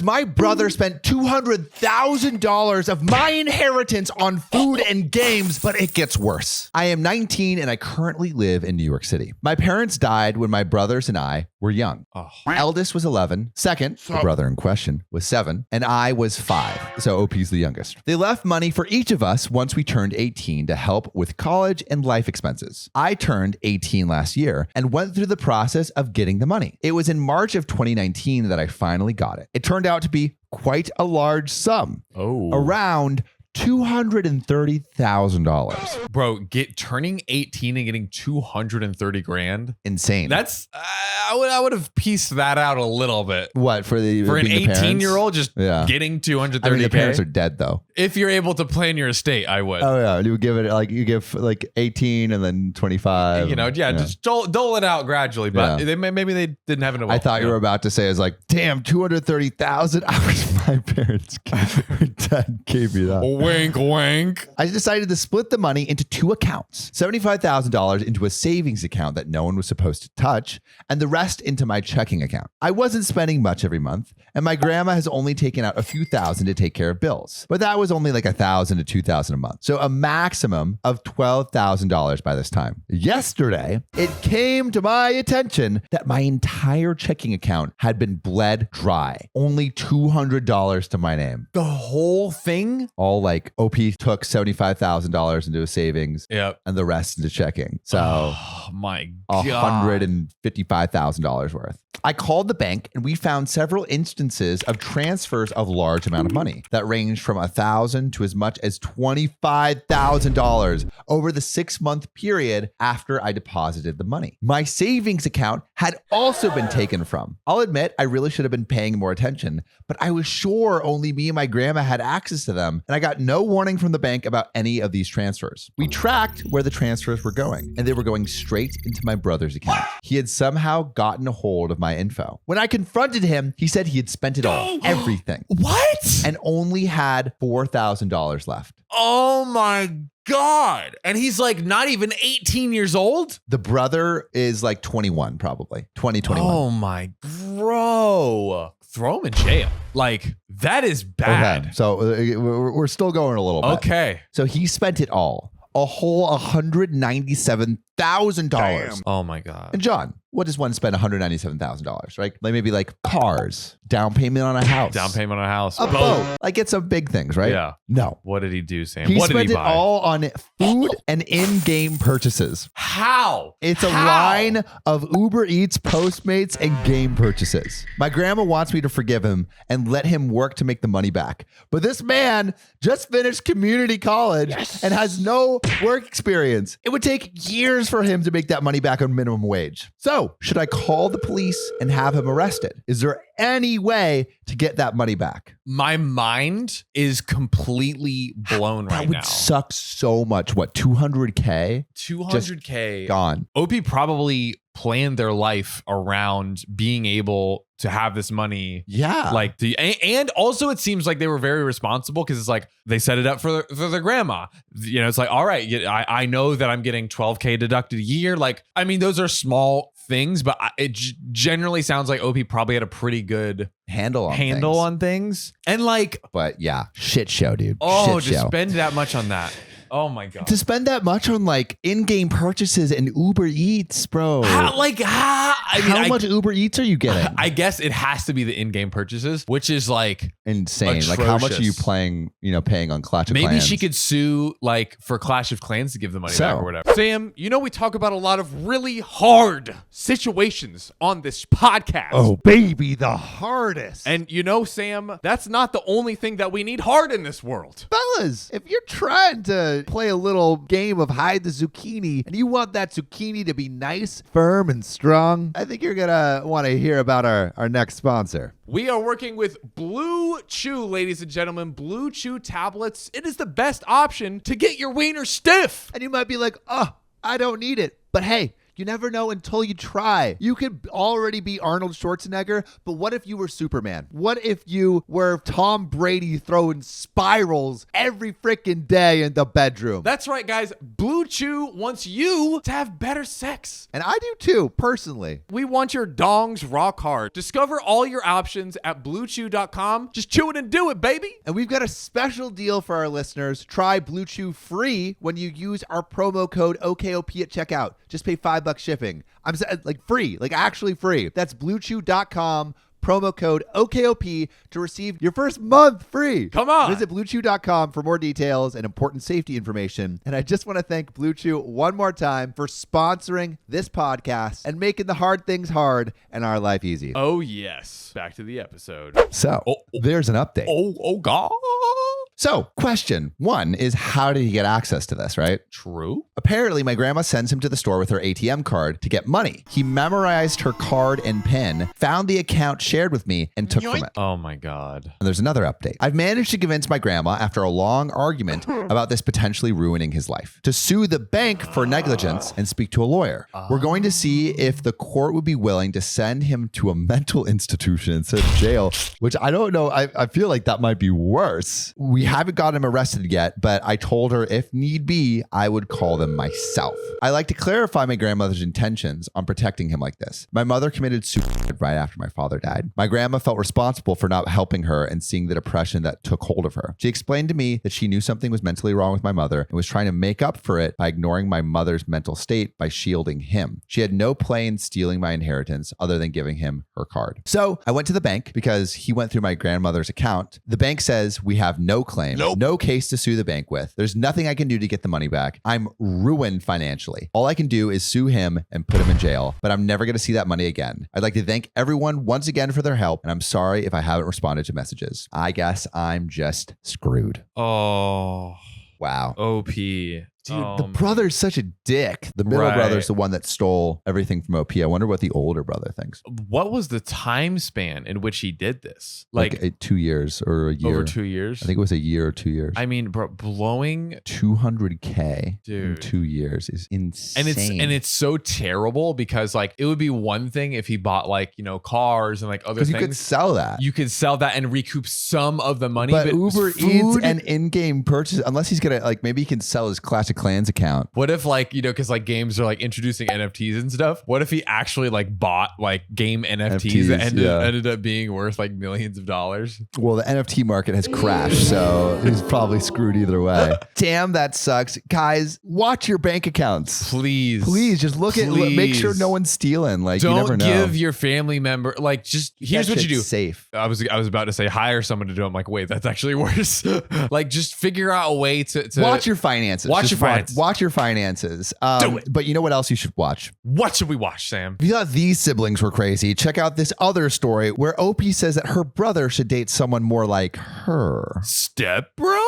My brother spent $200,000 of my inheritance on food and games, but it gets worse. I am 19 and I currently live in New York City. My parents died when my brothers and I were young. Eldest was 11. Second, the brother in question, was 7. And I was 5. So OP's the youngest. They left money for each of us once we turned 18 to help with college and life expenses. I turned 18 last year and went through the process of getting the money. It was in March of 2019 that I finally got it. It turned out to be quite a large sum. Around $230,000. Bro, turning 18 and getting 230 grand. Insane. That's I would have pieced that out a little bit. What for an 18-year-old just getting 230K? I mean, the parents are dead though. If you're able to plan your estate, I would. Oh yeah, you would give it like 18 and then 25. Just dole it out gradually. But maybe they didn't have enough. I thought you were about to say, I was like, damn, 230,000. I wish my parents, my dad gave me that. Wink, wink. I decided to split the money into 2 accounts, $75,000 into a savings account that no one was supposed to touch, and the rest into my checking account. I wasn't spending much every month, and my grandma has only taken out a few thousand to take care of bills, but that was only like $1,000 to $2,000 a month. So a maximum of $12,000 by this time. Yesterday, it came to my attention that my entire checking account had been bled dry. Only $200 to my name. The whole thing? All like OP took $75,000 into a savings and the rest into checking. So oh my God. $155,000 worth. I called the bank and we found several instances of transfers of large amount of money that ranged from $1,000 to as much as $25,000 over the 6-month period after I deposited the money. My savings account had also been taken from. I'll admit I really should have been paying more attention, but I was sure only me and my grandma had access to them, and I got no warning from the bank about any of these transfers. We tracked where the transfers were going, and they were going straight into my brother's account. He had somehow gotten a hold of my info. When I confronted him, he said he had spent it all, everything. What? And only had $4,000 left. Oh my God. And he's like not even 18 years old? The brother is like 21, probably. 21. Oh my, bro. Throw him in jail. Like, that is bad. Okay. So we're still going a little bit. Okay. So he spent it all. A whole $197,000. Oh my God. And John, what does one spend $197,000, right? Like maybe like cars, down payment on a house. Down payment on a house. A boat. Like get some big things, right? Yeah. No. What did he do, Sam? He What did he spent buy? it all on food and in-game purchases. How? It's a line of Uber Eats, Postmates, and game purchases. My grandma wants me to forgive him and let him work to make the money back. But this man just finished community college and has no work experience. It would take years for him to make that money back on minimum wage. So, should I call the police and have him arrested? Is there any way to get that money back? My mind is completely blown right now. That would suck so much. What, 200K? 200K. Just gone. OP probably planned their life around being able to have this money. Yeah. And also it seems like they were very responsible because it's like they set it up for their grandma. You know, it's like, all right, I know that I'm getting 12K deducted a year. Like, I mean, those are small things, but it generally sounds like OP probably had a pretty good handle on things. And like, but yeah, shit show, dude. Oh, shit to show. Spend that much on that. Oh my God. To spend that much on like in-game purchases and Uber Eats, bro. How much Uber Eats are you getting? I guess it has to be the in-game purchases, which is like insane. Atrocious. Like how much are you paying on Clash of Clans? Maybe she could sue like for Clash of Clans to give the money back or whatever. Sam, you know we talk about a lot of really hard situations on this podcast. Oh baby, the hardest. And you know, Sam, that's not the only thing that we need hard in this world. Fellas, if you're trying to play a little game of hide the zucchini and you want that zucchini to be nice, firm, and strong, I think you're gonna want to hear about our next sponsor. We are working with BlueChew, ladies and gentlemen. BlueChew tablets. It is the best option to get your wiener stiff. And you might be like, oh, I don't need it. But hey, You never know until you try. You could already be Arnold Schwarzenegger, but what if you were Superman? What if you were Tom Brady throwing spirals every freaking day in the bedroom? That's right, guys. BlueChew wants you to have better sex. And I do too, personally. We want your dongs rock hard. Discover all your options at BlueChew.com. Just chew it and do it, baby. And we've got a special deal for our listeners. Try BlueChew free when you use our promo code OKOP at checkout. Just pay $5 shipping. I'm saying like free, like actually free. That's BlueChew.com. Promo code OKOP to receive your first month free. Come on. Visit BlueChew.com for more details and important safety information. And I just want to thank BlueChew one more time for sponsoring this podcast and making the hard things hard and our life easy. Oh, yes. Back to the episode. So there's an update. Oh, God. So question 1 is, how did he get access to this, right? True. Apparently, my grandma sends him to the store with her ATM card to get money. He memorized her card and PIN, found the account shared with me, and took from it. Oh, my God. And there's another update. I've managed to convince my grandma, after a long argument about this potentially ruining his life, to sue the bank for negligence and speak to a lawyer. We're going to see if the court would be willing to send him to a mental institution instead of jail, which I don't know. I feel like that might be worse. We haven't got him arrested yet, but I told her if need be, I would call them myself. I like to clarify my grandmother's intentions on protecting him like this. My mother committed suicide right after my father died. My grandma felt responsible for not helping her and seeing the depression that took hold of her. She explained to me that she knew something was mentally wrong with my mother and was trying to make up for it by ignoring my mother's mental state by shielding him. She had no play in stealing my inheritance other than giving him her card. So I went to the bank because he went through my grandmother's account. The bank says we have no claim. No case to sue the bank with. There's nothing I can do to get the money back. I'm ruined financially. All I can do is sue him and put him in jail, but I'm never going to see that money again. I'd like to thank everyone once again for their help, and I'm sorry if I haven't responded to messages. I guess I'm just screwed. Oh. Wow. OP. Dude, the brother's such a dick. The middle brother's the one that stole everything from OP. I wonder what the older brother thinks. What was the time span in which he did this? Like 2 years or a year. Over 2 years? I think it was a year or 2 years. I mean, bro, blowing $200K dude, in 2 years is insane. And it's so terrible because like it would be one thing if he bought like, you know, cars and like other things. You could sell that. You could sell that and recoup some of the money. But Uber food, Eats and in-game purchase, unless he's gonna like maybe he can sell his Clash of Clans account. What if like, you know, because like games are like introducing NFTs and stuff. What if he actually like bought like game NFTs that ended up being worth like millions of dollars? Well, the NFT market has crashed, so he's probably screwed either way. Damn, that sucks. Guys, watch your bank accounts. Please. Just make sure no one's stealing. Like, you never know. Don't give your family member, like, just here's what you do. Safe. I was about to say hire someone to do it. I'm like, wait, that's actually worse. Like, just figure out a way to watch your finances. Watch your finances. Do it. But you know what else you should watch? What should we watch, Sam? If you thought these siblings were crazy, check out this other story where OP says that her brother should date someone more like her. Step bro?